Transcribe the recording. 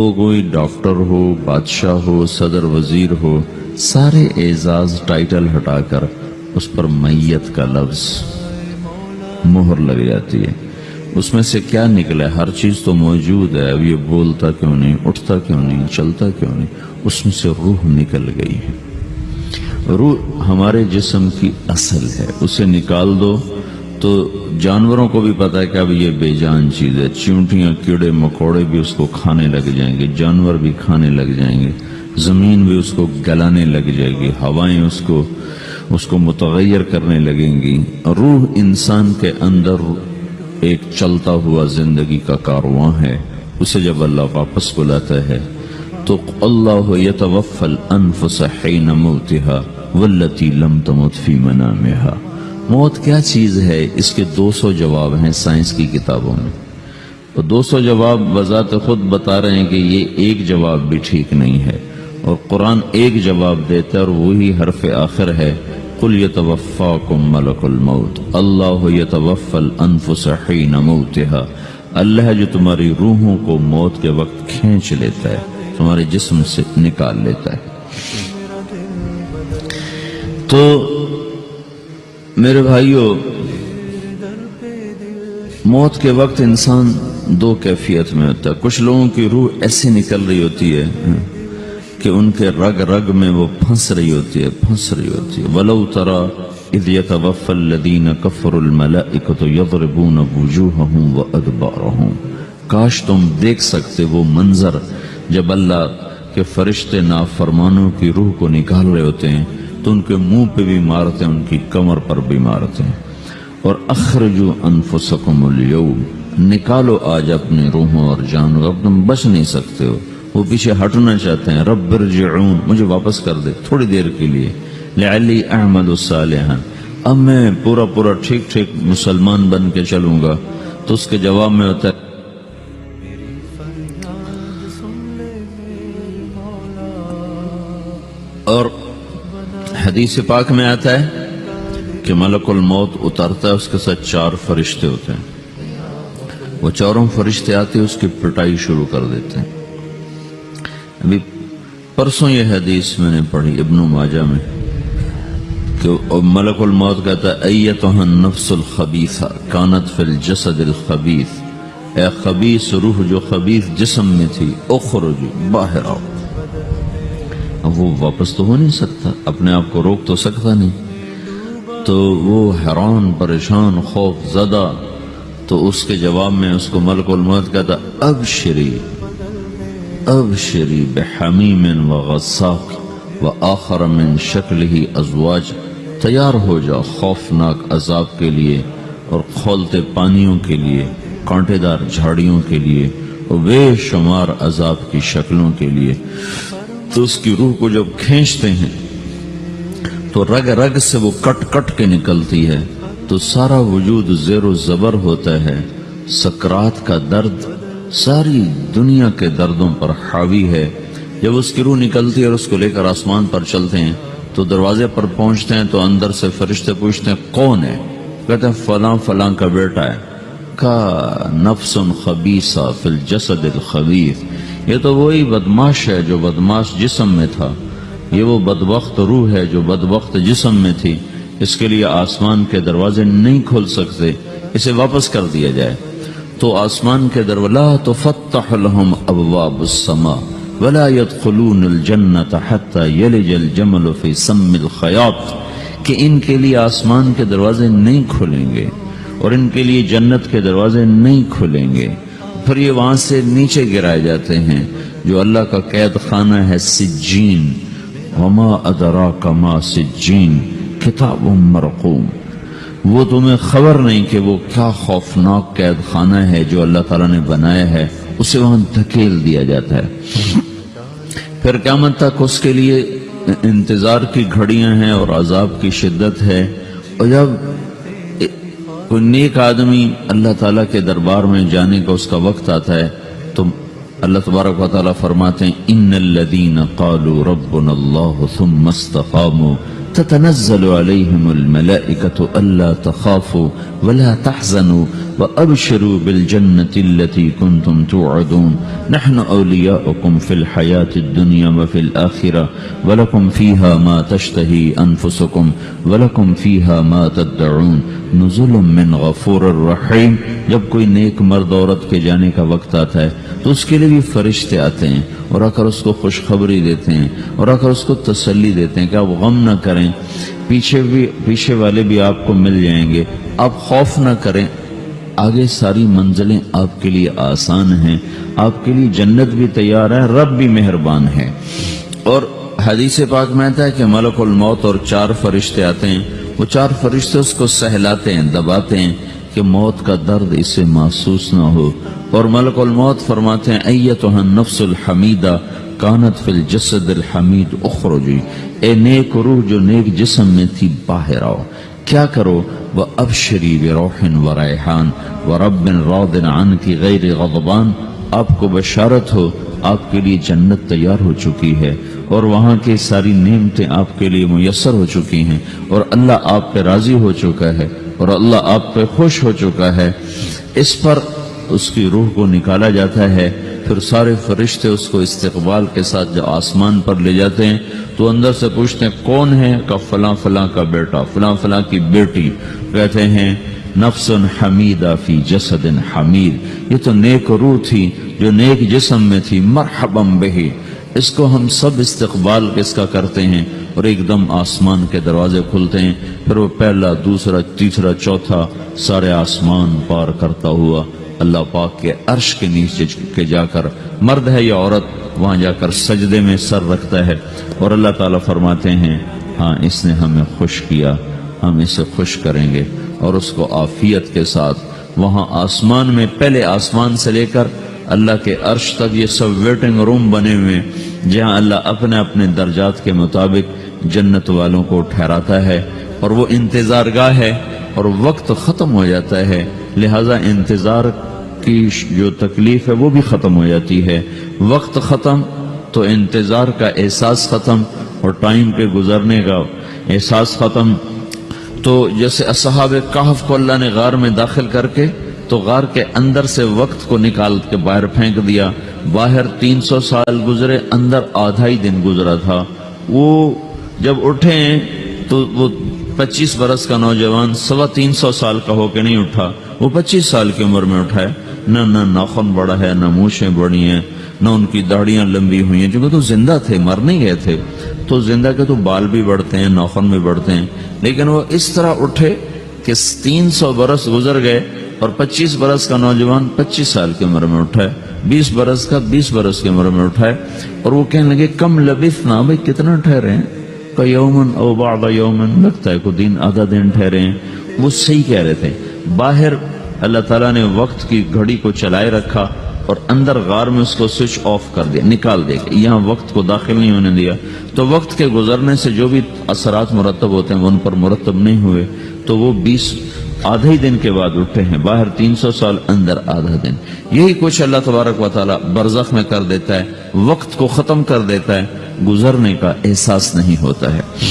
وہ کوئی ڈاکٹر ہو، بادشاہ ہو، صدر وزیر ہو، سارے اعزاز ٹائٹل ہٹا کر اس پر میت کا لفظ مہر لگ جاتی ہے۔ اس میں سے کیا نکلا ہے؟ ہر چیز تو موجود ہے، اب یہ بولتا کیوں نہیں، اٹھتا کیوں نہیں، چلتا کیوں نہیں؟ اس میں سے روح نکل گئی ہے۔ روح ہمارے جسم کی اصل ہے، اسے نکال دو تو جانوروں کو بھی پتا ہے کہ اب یہ بے جان چیز ہے، چیونٹیاں، کیڑے مکوڑے بھی اس کو کھانے لگ جائیں گے، جانور بھی کھانے لگ جائیں گے، زمین بھی اس کو گلانے لگ جائے گی، ہوائیں اس کو متغیر کرنے لگیں گی۔ روح انسان کے اندر ایک چلتا ہوا زندگی کا کارواں ہے، اسے جب اللہ واپس بلاتا ہے تو اللہ یتوفی الانفس حین موتها والتی لم تمت فی منامہا۔ موت کیا چیز ہے؟ اس کے 200 جواب ہیں سائنس کی کتابوں میں، اور 200 جواب بذات خود بتا رہے ہیں کہ یہ ایک جواب بھی ٹھیک نہیں ہے، اور قرآن ایک جواب دیتا ہے اور وہی حرف آخر ہے، قل یتوفاکم ملک الموت اللہ یتوفی الانفس حین موتها۔ اللہ ہے جو تمہاری روحوں کو موت کے وقت کھینچ لیتا ہے، تمہارے جسم سے نکال لیتا ہے۔ تو میرے بھائیو، موت کے وقت انسان دو کیفیت میں ہوتا ہے۔ کچھ لوگوں کی روح ایسے نکل رہی ہوتی ہے کہ ان کے رگ رگ میں وہ پھنس رہی ہوتی ہے۔ وَلَوْ تَرَى اِذْ يَتَوَفَّى الَّذِينَ كَفَرُوا الْمَلَائِكَةُ يَضْرِبُونَ وُجُوهَهُمْ وَأَدْبَارَهُمْ۔ کاش تم دیکھ سکتے وہ منظر جب اللہ کے فرشتے نافرمانوں کی روح کو نکال رہے ہوتے ہیں تو ان کے منہ پہ بھی مارتے ہیں، ان کی کمر پر بھی مارتے ہیں۔ اور اخرجوا انفسکم اليوم، نکالو آج اپنے روحوں اور جانوں، اب تم بچ نہیں سکتے ہو۔ وہ پیچھے ہٹنا چاہتے ہیں، رب ارجعون، مجھے واپس کر دے تھوڑی دیر کے لیے، لعلی اعمل صالحا، اب میں پورا ٹھیک مسلمان بن کے چلوں گا۔ تو اس کے جواب میں ہوتا ہے اور حدیث پاک میں آتا ہے کہ ملک الموت اترتا ہے، اس کے ساتھ 4 فرشتے ہوتے ہیں، وہ 4 فرشتے آتے ہیں، اس کی پٹائی شروع کر دیتے ہیں۔ ابھی پرسوں یہ حدیث میں نے پڑھی ابن ماجہ میں کہ ملک الموت کہتا ہے ایتھا النفس الخبیثہ کانت فی الجسد الخبیث، اے خبیث روح جو خبیث جسم میں تھی، اخرج، باہر آؤ۔ اب وہ واپس تو ہو نہیں سکتا، اپنے آپ کو روک تو سکتا نہیں، تو وہ حیران، پریشان، خوف زدہ، تو اس کے جواب میں اس کو ملک الموت کہتا ابشری بحمیم وغساق وآخر من شکلہ ازواج، تیار ہو جا خوفناک عذاب کے لیے اور کھولتے پانیوں کے لیے، کانٹے دار جھاڑیوں کے لیے، اور بے شمار عذاب کی شکلوں کے لیے۔ تو اس کی روح کو جب کھینچتے ہیں تو رگ رگ سے وہ کٹ کے نکلتی ہے، تو سارا وجود زیر و زبر ہوتا ہے، سکرات کا درد ساری دنیا کے دردوں پر حاوی ہے۔ جب اس کی روح نکلتی ہے اور اس کو لے کر آسمان پر چلتے ہیں تو دروازے پر پہنچتے ہیں تو اندر سے فرشتے پوچھتے ہیں کون ہے؟ کہتے ہیں فلاں کا بیٹا ہے۔ کا نفس خبیثہ فی الجسد الخبیث، یہ تو وہی بدماش ہے جو بدماش جسم میں تھا، یہ وہ بدبخت روح ہے جو بدبخت جسم میں تھی، اس کے لیے آسمان کے دروازے نہیں کھول سکتے، اسے واپس کر دیا جائے۔ تو آسمان کے دروازے لا تفتح لهم ابواب السماء ولا يدخلون الجنة حتى يلج الجمل في سم الخياط، کہ ان کے لیے آسمان کے دروازے نہیں کھلیں گے اور ان کے لیے جنت کے دروازے نہیں کھلیں گے، پھر یہ وہاں سے نیچے گرائے جاتے ہیں جو اللہ کا قید خانہ ہے سجین، وما ادراک ما سجین کتاب مرقوم، وہ تمہیں خبر نہیں کہ وہ کیا خوفناک قید خانہ ہے جو اللہ تعالیٰ نے بنایا ہے، اسے وہاں دھکیل دیا جاتا ہے۔ پھر قیامت تک اس کے لیے انتظار کی گھڑیاں ہیں اور عذاب کی شدت ہے۔ اور جب کوئی نیک آدمی اللہ تعالیٰ کے دربار میں جانے کا اس کا وقت آتا ہے تو اللہ تبارک و تعالیٰ فرماتے ہیں ان الذین قالوا ربنا اللہ ثم استقاموا تتنزل علیہم الملائکۃ الا تخافوا ولا تحزنوا وَأَبْشِرُوا بِالْجَنَّةِ الَّتِي كُنْتُمْ تُوعَدُونَ نَحْنُ أَوْلِيَاؤُكُمْ فِي الْحَيَاةِ الدُّنْيَا وَفِي الْآخِرَةِ وَلَكُمْ فِيهَا مَا تَشْتَهِي أَنفُسُكُمْ وَلَكُمْ فِيهَا مَا تَدَّعُونَ نُزُلٌ مِّن غَفُورٍ رَحِيمٍ۔ جب کوئی نیک مرد عورت کے جانے کا وقت آتا ہے تو اس کے لیے بھی فرشتے آتے ہیں اور آ کر اس کو خوشخبری دیتے ہیں اور آ کر اس کو تسلی دیتے ہیں کہ آپ غم نہ کریں، پیچھے والے بھی آپ کو مل جائیں گے، آپ خوف نہ کریں، آگے ساری منزلیں آپ کے لیے آسان ہیں، آپ کے لیے جنت بھی تیار ہے، رب بھی مہربان ہے۔ اور حدیث پاک میں آتا ہے کہ ملک الموت اور 4 فرشتے آتے ہیں، وہ 4 فرشتے اس کو سہلاتے ہیں، دباتے ہیں کہ موت کا درد اسے محسوس نہ ہو، اور ملک الموت فرماتے ہیں ایتھا النفس الحمیدہ کانت فی الجسد الحمید اخرجی، اے نیک روح جو نیک جسم میں تھی باہر آؤ، کیا کرو؟ وَأَبْشِرِي بِرَوْحٍ وَرَيْحَانٍ وَرَبٍّ رَاضٍ عَنْكِ غَيْرِ غَضْبَانٍ، آپ کو بشارت ہو آپ کے لیے جنت تیار ہو چکی ہے اور وہاں کی ساری نعمتیں آپ کے لیے میسر ہو چکی ہیں، اور اللہ آپ پہ راضی ہو چکا ہے اور اللہ آپ پہ خوش ہو چکا ہے۔ اس پر اس کی روح کو نکالا جاتا ہے، پھر سارے فرشتے اس کو استقبال کے ساتھ جب آسمان پر لے جاتے ہیں تو اندر سے پوچھتے ہیں کون ہے؟ کہ فلاں فلاں کا بیٹا، فلاں فلاں کی بیٹی۔ کہتے ہیں نفس حمیدہ فی جسد حمید، یہ تو نیک روح تھی جو نیک جسم میں تھی، مرحبا بہ، اس کو ہم سب استقبال کس کا کرتے ہیں، اور ایک دم آسمان کے دروازے کھلتے ہیں، پھر وہ پہلا، دوسرا، تیسرا، چوتھا سارے آسمان پار کرتا ہوا اللہ پاک کے عرش کے نیچے کے جا کر، مرد ہے یا عورت، وہاں جا کر سجدے میں سر رکھتا ہے، اور اللہ تعالیٰ فرماتے ہیں ہاں اس نے ہمیں خوش کیا، ہم اسے خوش کریں گے، اور اس کو عافیت کے ساتھ وہاں آسمان میں، پہلے آسمان سے لے کر اللہ کے عرش تک یہ سب ویٹنگ روم بنے ہوئے، جہاں اللہ اپنے اپنے درجات کے مطابق جنت والوں کو ٹھہراتا ہے، اور وہ انتظار گاہ ہے، اور وقت ختم ہو جاتا ہے، لہذا انتظار کی جو تکلیف ہے وہ بھی ختم ہو جاتی ہے۔ وقت ختم تو انتظار کا احساس ختم، اور ٹائم کے گزرنے کا احساس ختم۔ تو جیسے اصحاب کہف کو اللہ نے غار میں داخل کر کے تو غار کے اندر سے وقت کو نکال کے باہر پھینک دیا، باہر 300 سال گزرے، اندر آدھا ہی دن گزرا تھا۔ وہ جب اٹھے تو وہ 25 برس کا نوجوان 325 سال کا ہو کے نہیں اٹھا، وہ 25 سال کی عمر میں اٹھا ہے، نہ ناخن بڑا ہے، نہ مونچھیں بڑی ہیں، نہ ان کی داڑیاں لمبی ہوئی ہیں، کیونکہ تو زندہ تھے، مر نہیں گئے تھے، تو زندہ کے تو بال بھی بڑھتے ہیں، ناخن بھی بڑھتے ہیں، لیکن وہ اس طرح اٹھے کہ 300 برس گزر گئے، اور 25 برس کا نوجوان 25 سال کی عمر میں اٹھا ہے، 20 برس کا 20 برس کی عمر میں اٹھا ہے، اور وہ کہنے لگے کم لبثنا، بھائی کتنا ٹھہرے ہیں؟ کہ یومن او بعض یومن، لگتا ہے کوئی دن، آدھا دن ٹھہرے ہیں۔ وہ صحیح کہہ رہے تھے، باہر اللہ تعالیٰ نے وقت کی گھڑی کو چلائے رکھا، اور اندر غار میں اس کو سوئچ آف کر دیا، نکال دیا، یہاں وقت کو داخل نہیں ہونے دیا، تو وقت کے گزرنے سے جو بھی اثرات مرتب ہوتے ہیں وہ ان پر مرتب نہیں ہوئے، تو وہ 20 آدھے دن کے بعد اٹھے ہیں، باہر 300 سال، اندر آدھا دن۔ یہی کچھ اللہ تبارک و تعالیٰ برزخ میں کر دیتا ہے، وقت کو ختم کر دیتا ہے، گزرنے کا احساس نہیں ہوتا ہے۔